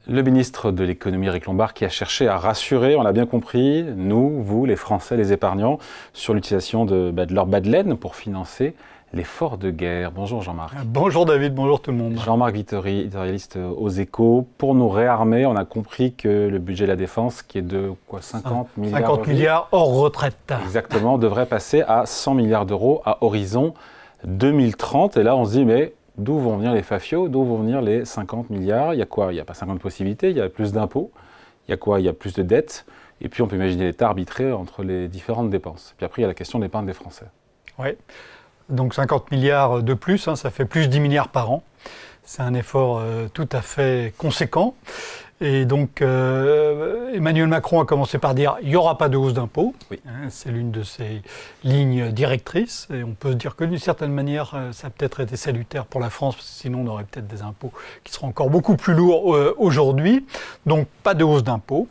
Le ministre de l'économie, Eric Lombard, qui a cherché à rassurer, on l'a bien compris, nous, vous, les Français, les épargnants, sur l'utilisation de leur bas de laine pour financer l'effort de guerre. Bonjour Jean-Marc. Bonjour David, bonjour tout le monde. Jean-Marc Vittori, éditorialiste aux Échos. Pour nous réarmer, on a compris que le budget de la défense, qui est de quoi, 50 milliards 50 milliards hors retraite. Exactement, devrait passer à 100 milliards d'euros à horizon 2030. Et là, on se dit, mais d'où vont venir les fafios? D'où vont venir les 50 milliards? Il y a quoi? Il n'y a pas 50 possibilités, il y a plus d'impôts. Il y a quoi? Il y a plus de dettes. Et puis, on peut imaginer l'État arbitrer entre les différentes dépenses. Puis après, il y a la question de l'épargne des Français. Oui. Donc 50 milliards de plus, ça fait plus de 10 milliards par an. C'est un effort tout à fait conséquent. Et donc Emmanuel Macron a commencé par dire il n'y aura pas de hausse d'impôts. Oui. C'est l'une de ses lignes directrices. Et on peut se dire que d'une certaine manière, ça a peut-être été salutaire pour la France, sinon on aurait peut-être des impôts qui seront encore beaucoup plus lourds aujourd'hui. Donc pas de hausse d'impôts.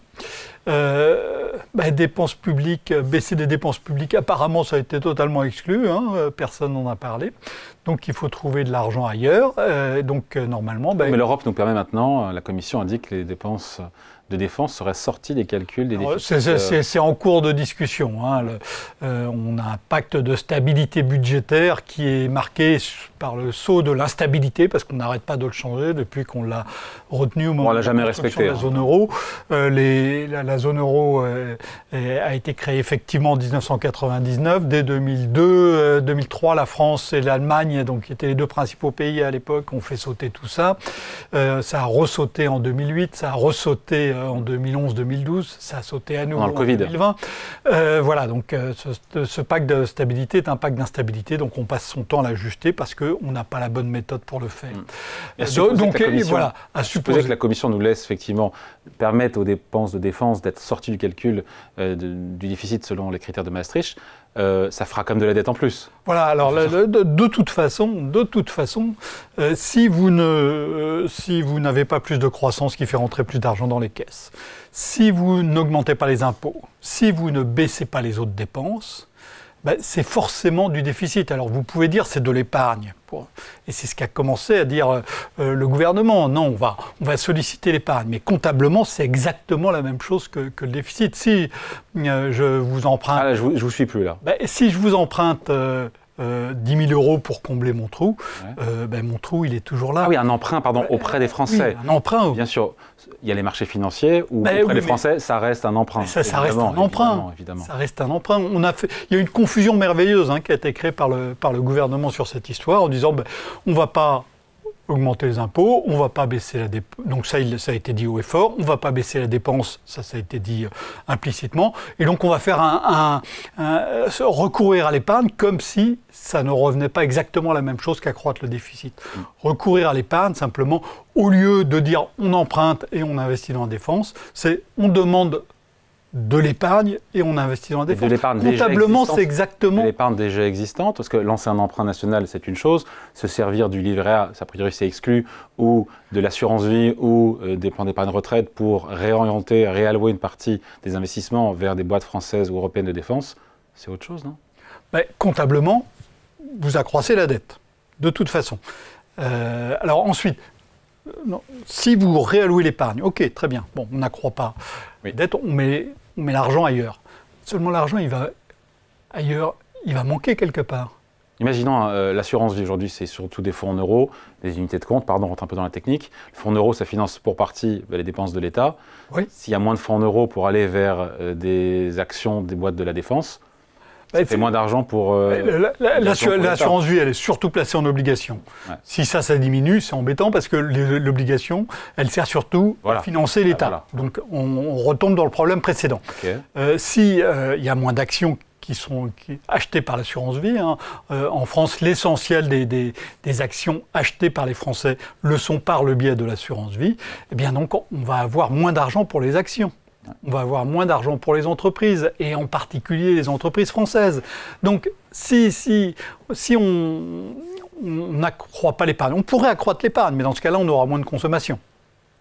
Dépenses publiques, baisser des dépenses publiques, apparemment ça a été totalement exclu, personne n'en a parlé. Donc il faut trouver de l'argent ailleurs. Normalement... Mais l'Europe nous permet maintenant, la Commission indique que les dépenses de défense seraient sorties des calculs des déficits. C'est en cours de discussion. On a un pacte de stabilité budgétaire qui est marqué par le sceau de l'instabilité, parce qu'on n'arrête pas de le changer depuis qu'on l'a retenu au moment de la construction de la zone euro. La zone euro a été créée effectivement en 1999. Dès 2002, 2003, la France et l'Allemagne, donc qui étaient les deux principaux pays à l'époque, ont fait sauter tout ça. Ça a ressauté en 2008, ça a ressauté en 2011-2012, ça a sauté à nouveau en 2020. Donc ce pacte de stabilité est un pacte d'instabilité, donc on passe son temps à l'ajuster parce qu'on n'a pas la bonne méthode pour le faire. À supposer que la Commission nous laisse effectivement permettre aux dépenses de défense d'être sorties du calcul du déficit selon les critères de Maastricht, ça fera comme de la dette en plus. Voilà, alors de toute façon, si vous n'avez pas plus de croissance qui fait rentrer plus d'argent dans les caisses, si vous n'augmentez pas les impôts, si vous ne baissez pas les autres dépenses, c'est forcément du déficit. Alors vous pouvez dire c'est de l'épargne. Et c'est ce qu'a commencé à dire le gouvernement. Non, on va solliciter l'épargne. Mais comptablement, c'est exactement la même chose que le déficit. Si je vous emprunte... je vous suis plus là. Si je vous emprunte 10 000 euros pour combler mon trou, mon trou, il est toujours là. Ah oui, un emprunt, auprès des Français. Oui, un emprunt. Bien sûr, il y a les marchés financiers où auprès des Français, ça reste un emprunt. Ça reste un emprunt. Évidemment. Ça reste un emprunt. Il y a une confusion merveilleuse qui a été créée par le gouvernement sur cette histoire en disant on ne va pas augmenter les impôts, on ne va pas baisser la dépense. Donc ça a été dit haut et fort. On ne va pas baisser la dépense, ça a été dit implicitement. Et donc on va faire recourir à l'épargne comme si ça ne revenait pas exactement à la même chose qu'accroître le déficit. Recourir à l'épargne, simplement, au lieu de dire on emprunte et on investit dans la défense, c'est on demande de l'épargne et on investit dans la défense. Comptablement, c'est exactement... De l'épargne déjà existante, parce que lancer un emprunt national, c'est une chose. Se servir du livret A, a priori, c'est exclu, ou de l'assurance vie, ou des plans d'épargne retraite pour réorienter, réallouer une partie des investissements vers des boîtes françaises ou européennes de défense, c'est autre chose, non? Comptablement, vous accroissez la dette, de toute façon. Alors ensuite... si vous réallouez l'épargne, ok, très bien, on n'accroît pas la dette, on met l'argent ailleurs. Seulement l'argent, il va manquer quelque part. Imaginons l'assurance vie aujourd'hui, c'est surtout des fonds en euros, des unités de compte, on rentre un peu dans la technique. Le fonds en euros, ça finance pour partie les dépenses de l'État. Oui. S'il y a moins de fonds en euros pour aller vers des actions des boîtes de la défense, ça fait moins d'argent pour... L'assurance vie, elle est surtout placée en obligation. Ouais. Si ça diminue, c'est embêtant parce que l'obligation, elle sert surtout à financer l'État. Donc on retombe dans le problème précédent. Okay. Si il y a moins d'actions qui sont achetées par l'assurance vie, en France, l'essentiel des actions achetées par les Français le sont par le biais de l'assurance vie, et bien donc on va avoir moins d'argent pour les actions. On va avoir moins d'argent pour les entreprises, et en particulier les entreprises françaises. Donc, si on n'accroît pas l'épargne, on pourrait accroître l'épargne, mais dans ce cas-là, on aura moins de consommation.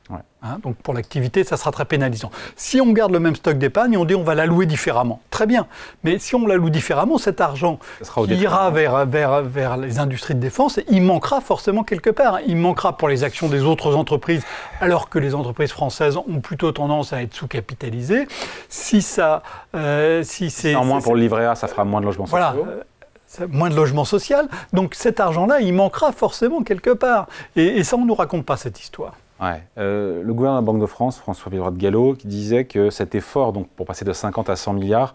Ouais. Donc pour l'activité, ça sera très pénalisant. Si on garde le même stock d'épargne, on dit on va l'allouer différemment. Très bien. Mais si on l'alloue différemment, cet argent qui ira vers les industries de défense, il manquera forcément quelque part. Il manquera pour les actions des autres entreprises, alors que les entreprises françaises ont plutôt tendance à être sous-capitalisées. Si c'est en moins pour le livret A, ça fera moins de logements sociaux. Voilà. Moins de logements sociaux. Donc cet argent-là, il manquera forcément quelque part. Et ça, on ne nous raconte pas cette histoire. Ouais. Le gouverneur de la Banque de France, François Villeroy de Galhau, qui disait que cet effort, donc, pour passer de 50 à 100 milliards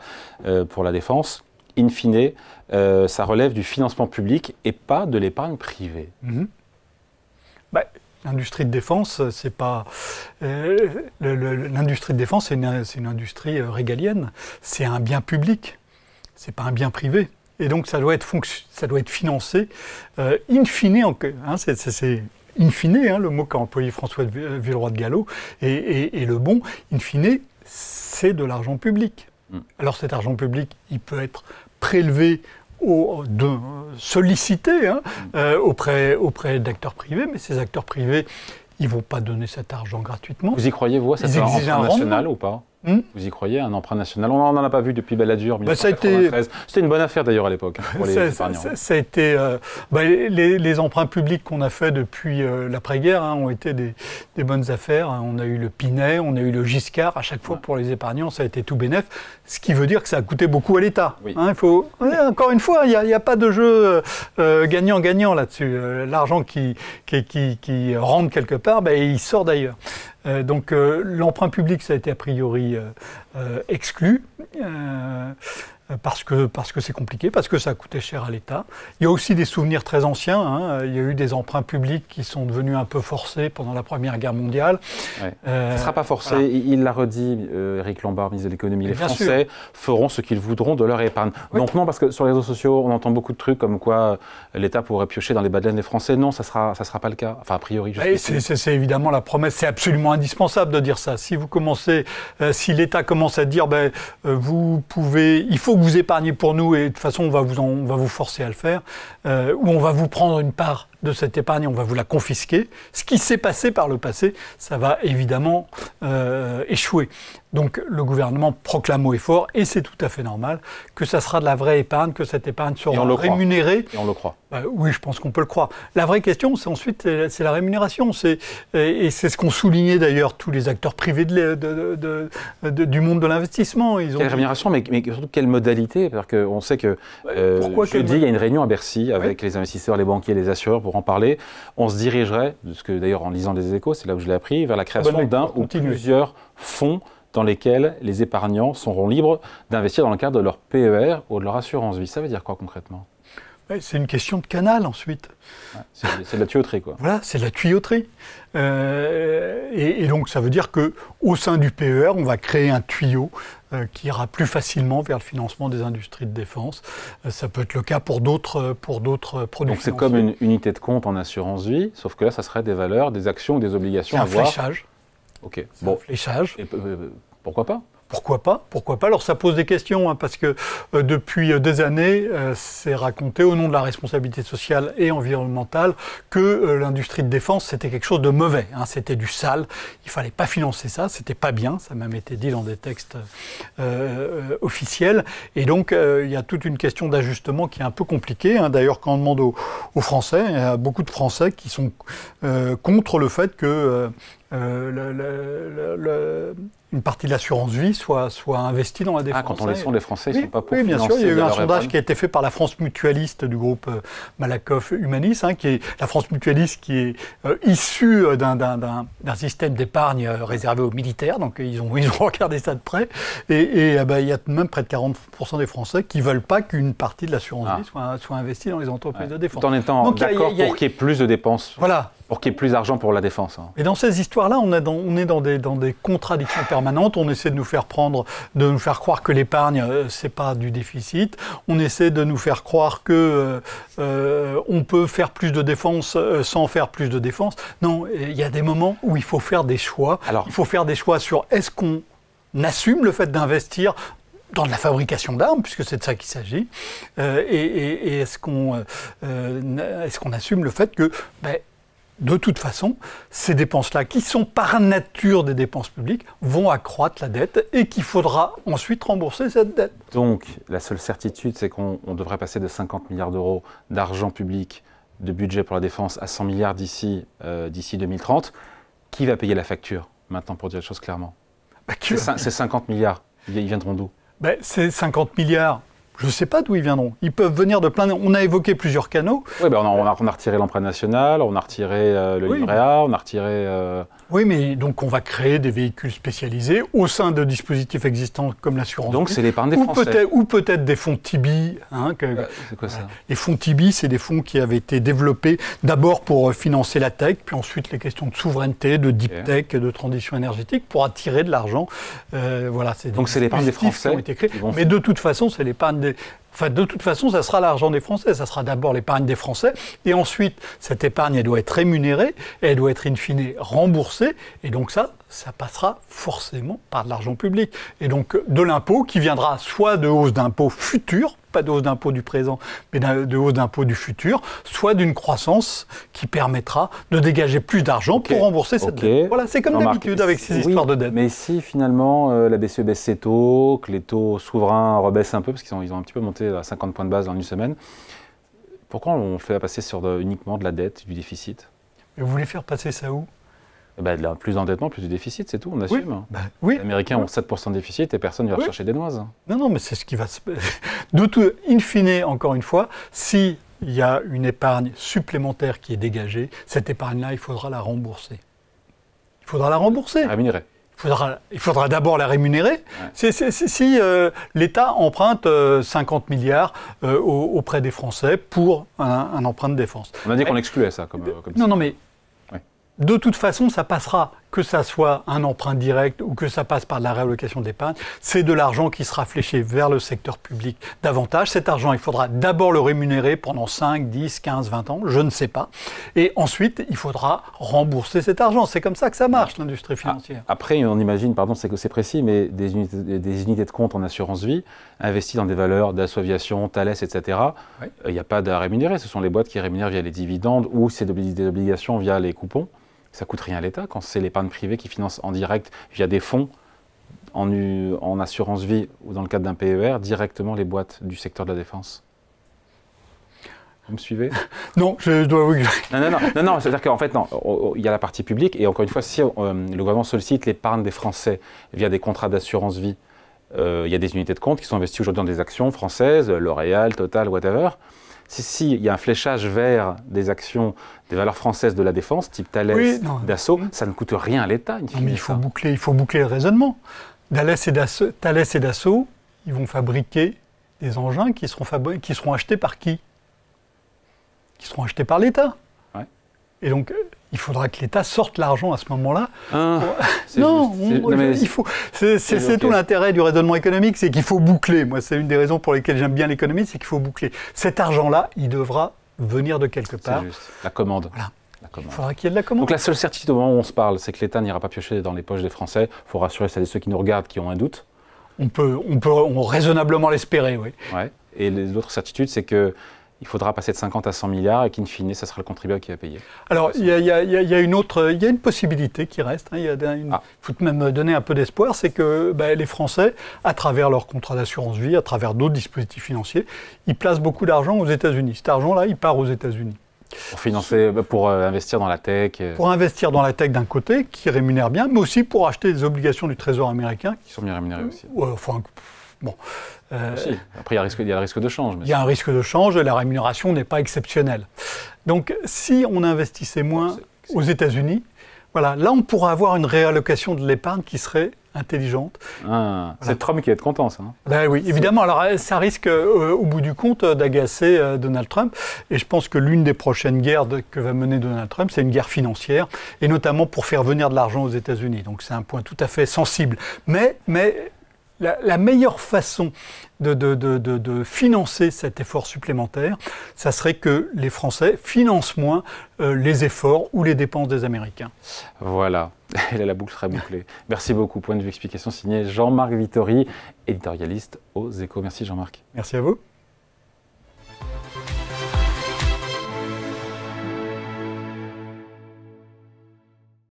pour la défense, in fine, ça relève du financement public et pas de l'épargne privée. L'industrie de défense, c'est pas l'industrie de défense, c'est une industrie régalienne. C'est un bien public, c'est pas un bien privé. Et donc ça doit être financé in fine. C'est in fine, le mot qu'a employé François Villeroy de Galhau, et le bon, in fine, c'est de l'argent public. Alors cet argent public, il peut être prélevé, sollicité auprès d'acteurs privés, mais ces acteurs privés, ils ne vont pas donner cet argent gratuitement. Vous y croyez, vous, à cet emprunt national ou pas ? Vous y croyez, un emprunt national? On n'en a pas vu depuis Balladur, 1993. C'était une bonne affaire d'ailleurs à l'époque pour les épargnants. Ça a été, les emprunts publics qu'on a fait depuis l'après-guerre ont été des bonnes affaires. On a eu le Pinet, on a eu le Giscard. À chaque fois, pour les épargnants, ça a été tout bénef. Ce qui veut dire que ça a coûté beaucoup à l'État. Oui. Encore une fois, il n'y a pas de jeu gagnant-gagnant là-dessus. L'argent qui rentre quelque part, il sort d'ailleurs. Donc l'emprunt public, ça a été a priori exclu, parce que c'est compliqué, parce que ça a coûté cher à l'État. Il y a aussi des souvenirs très anciens. Il y a eu des emprunts publics qui sont devenus un peu forcés pendant la Première Guerre mondiale. Ouais. Ça ne sera pas forcé, voilà. Il l'a redit, Éric Lombard, ministre de l'économie. Les Français feront ce qu'ils voudront de leur épargne. Oui. Donc non, parce que sur les réseaux sociaux, on entend beaucoup de trucs comme quoi l'État pourrait piocher dans les bas de laine des Français. Non, ça sera pas le cas. Enfin, a priori, c'est évidemment la promesse. C'est absolument indispensable de dire ça. Si l'État commence à dire, il faut que vous épargnez pour nous et de toute façon on va vous forcer à le faire, ou on va vous prendre une part de cette épargne, on va vous la confisquer. Ce qui s'est passé par le passé, ça va évidemment échouer. Donc le gouvernement proclame haut et fort, et c'est tout à fait normal, que ça sera de la vraie épargne, que cette épargne sera rémunérée. Et on le croit. Oui, je pense qu'on peut le croire. La vraie question, c'est ensuite la rémunération. Et c'est ce qu'ont souligné d'ailleurs tous les acteurs privés du monde de l'investissement. Quelle rémunération, mais surtout quelle modalité? Parce qu'on sait que jeudi, il y a une réunion à Bercy avec les investisseurs, les banquiers, les assureurs pour en parler. On se dirigerait, ce que d'ailleurs en lisant les Échos, c'est là où je l'ai appris, vers la création d'un ou plusieurs fonds dans lesquels les épargnants seront libres d'investir dans le cadre de leur PER ou de leur assurance vie. Ça veut dire quoi concrètement? C'est une question de canal ensuite. Ouais, c'est de la tuyauterie, quoi. Voilà, c'est de la tuyauterie. Et donc ça veut dire qu'au sein du PER, on va créer un tuyau qui ira plus facilement vers le financement des industries de défense. Ça peut être le cas pour d'autres produits. Donc c'est comme une unité de compte en assurance vie, sauf que là, ça serait des valeurs, des actions, des obligations à voir. C'est un fléchage. Ok. Un fléchage. Et pourquoi pas? Pourquoi pas? Alors ça pose des questions, parce que depuis des années, c'est raconté au nom de la responsabilité sociale et environnementale que l'industrie de défense, c'était quelque chose de mauvais. C'était du sale, il ne fallait pas financer ça, c'était pas bien, ça a même été dit dans des textes officiels. Et donc il y a toute une question d'ajustement qui est un peu compliquée. D'ailleurs, quand on demande aux Français, il y a beaucoup de Français qui sont contre le fait que une partie de l'assurance vie soit investie dans la défense. Quand on les sonde, les Français ne sont pas pour financer. Oui, bien sûr. Il y a eu un sondage épargne. qui a été fait par la France Mutualiste du groupe Malakoff Humanis, qui est la France Mutualiste qui est issue d'un système d'épargne réservé aux militaires. Donc ils ont regardé ça de près. Et il y a même près de 40% des Français qui ne veulent pas qu'une partie de l'assurance vie soit investie dans les entreprises de défense. Tout en étant d'accord pour qu'il y ait plus de dépenses. Voilà. Pour qu'il y ait plus d'argent pour la défense. Et dans ces histoires-là, on est dans des contradictions permanentes. On essaie de nous faire croire que l'épargne, c'est pas du déficit. On essaie de nous faire croire que on peut faire plus de défense sans faire plus de défense. Non, il y a des moments où il faut faire des choix. Alors, il faut faire des choix sur est-ce qu'on assume le fait d'investir dans de la fabrication d'armes, puisque c'est de ça qu'il s'agit, et est-ce qu'on assume le fait que de toute façon, ces dépenses-là, qui sont par nature des dépenses publiques, vont accroître la dette et qu'il faudra ensuite rembourser cette dette. Donc, la seule certitude, c'est qu'on devrait passer de 50 milliards d'euros d'argent public, de budget pour la défense, à 100 milliards d'ici 2030. Qui va payer la facture, maintenant, pour dire les choses clairement? Ces 50 milliards, ils viendront d'où? Ces 50 milliards, je ne sais pas d'où ils viendront. Ils peuvent venir de plein... On a évoqué plusieurs canaux. Oui, on a retiré l'emprunt national, on a retiré le livret A, on a retiré... Oui, mais donc on va créer des véhicules spécialisés au sein de dispositifs existants comme l'assurance vie. Donc c'est l'épargne des Français. Ou peut-être des fonds Tibi. C'est quoi ça? Les fonds Tibi, c'est des fonds qui avaient été développés d'abord pour financer la tech, puis ensuite les questions de souveraineté, de deep tech, de transition énergétique, pour attirer de l'argent. Donc c'est l'épargne des Français qui ont été créés. Mais de toute façon, c'est l'épargne des... Enfin, de toute façon, ça sera l'argent des Français. Ça sera d'abord l'épargne des Français. Et ensuite, cette épargne, elle doit être rémunérée. Et elle doit être, in fine, remboursée. Et donc ça passera forcément par de l'argent public. Et donc, de l'impôt qui viendra soit de hausse d'impôts futurs, pas de hausse d'impôts du présent, mais de hausse d'impôts du futur, soit d'une croissance qui permettra de dégager plus d'argent pour rembourser cette dette. Voilà, c'est comme d'habitude avec ces histoires de dette. Mais si finalement la BCE baisse ses taux, que les taux souverains rebaissent un peu, parce qu'ils ont un petit peu monté à 50 points de base en une semaine, pourquoi on fait passer sur uniquement de la dette, du déficit? Mais vous voulez faire passer ça où? Plus d'endettement, plus de déficit, c'est tout, on assume. Oui. Les Américains ont 7% de déficit et personne ne va chercher des noises. Non, mais c'est ce qui va se... In fine, encore une fois, s'il y a une épargne supplémentaire qui est dégagée, cette épargne-là, il faudra la rembourser. Il faudra la rembourser. Rémunérer. Il faudra d'abord la rémunérer. Ouais. Si l'État emprunte 50 milliards auprès des Français pour un emprunt de défense. On a dit qu'on excluait ça comme Non, mais... De toute façon, ça passera, que ça soit un emprunt direct ou que ça passe par de la réallocation d'épargne, c'est de l'argent qui sera fléché vers le secteur public davantage. Cet argent, il faudra d'abord le rémunérer pendant 5, 10, 15, 20 ans, je ne sais pas. Et ensuite, il faudra rembourser cet argent. C'est comme ça que ça marche, l'industrie financière. Après, on imagine, c'est précis, mais des unités de compte en assurance vie investies dans des valeurs d'Assaut Aviation, Thales, etc. Il n'y a pas de rémunérer. Ce sont les boîtes qui rémunèrent via les dividendes ou c'est des obligations via les coupons. Ça ne coûte rien à l'État quand c'est l'épargne privée qui finance en direct via des fonds en assurance vie ou dans le cadre d'un PER directement les boîtes du secteur de la défense. Vous me suivez? Non, je dois vous... Non, c'est-à-dire qu'en fait, il y a la partie publique et encore une fois, si le gouvernement sollicite l'épargne des Français via des contrats d'assurance vie, il y a des unités de compte qui sont investies aujourd'hui dans des actions françaises, L'Oréal, Total, whatever. Si il y a un fléchage vers des actions, des valeurs françaises de la défense, type Thales, Dassault, ça ne coûte rien à l'État. Mais il faut boucler le raisonnement. Thales et Dassault, ils vont fabriquer des engins qui seront achetés par qui? Qui seront achetés par l'État. Ouais. Et donc, il faudra que l'État sorte l'argent à ce moment-là. C'est tout l'intérêt du raisonnement économique, c'est qu'il faut boucler. Moi, c'est une des raisons pour lesquelles j'aime bien l'économie, c'est qu'il faut boucler. Cet argent-là, il devra venir de quelque part. C'est juste. La commande. Voilà. Il faudra qu'il y ait de la commande. Donc la seule certitude au moment où on se parle, c'est que l'État n'ira pas piocher dans les poches des Français. Il faut rassurer celles et ceux qui nous regardent, qui ont un doute. On peut raisonnablement l'espérer, oui. Ouais. Et l'autre certitude, c'est que il faudra passer de 50 à 100 milliards et qu'in fine, ça sera le contribuable qui va payer. Alors, il y a une possibilité qui reste. Il faut même donner un peu d'espoir, c'est que les Français, à travers leurs contrats d'assurance vie, à travers d'autres dispositifs financiers, ils placent beaucoup d'argent aux États-Unis. Cet argent-là, il part aux États-Unis. Pour investir dans la tech. Pour investir dans la tech d'un côté, qui rémunère bien, mais aussi pour acheter des obligations du Trésor américain. Qui sont bien rémunérées aussi. Bon. Après, il y a le risque de change. Il y a un risque de change et la rémunération n'est pas exceptionnelle. Donc, si on investissait moins aux États-Unis, là, on pourra avoir une réallocation de l'épargne qui serait intelligente. C'est Trump qui va être content, ça. Oui, évidemment. Alors, ça risque, au bout du compte, d'agacer Donald Trump. Et je pense que l'une des prochaines guerres que va mener Donald Trump, c'est une guerre financière, et notamment pour faire venir de l'argent aux États-Unis. Donc, c'est un point tout à fait sensible. Mais la meilleure façon de financer cet effort supplémentaire, ça serait que les Français financent moins les efforts ou les dépenses des Américains. Voilà, et là la boucle sera bouclée. Merci beaucoup. Point de vue explication signé Jean-Marc Vittori, éditorialiste aux Échos. Merci Jean-Marc. Merci à vous.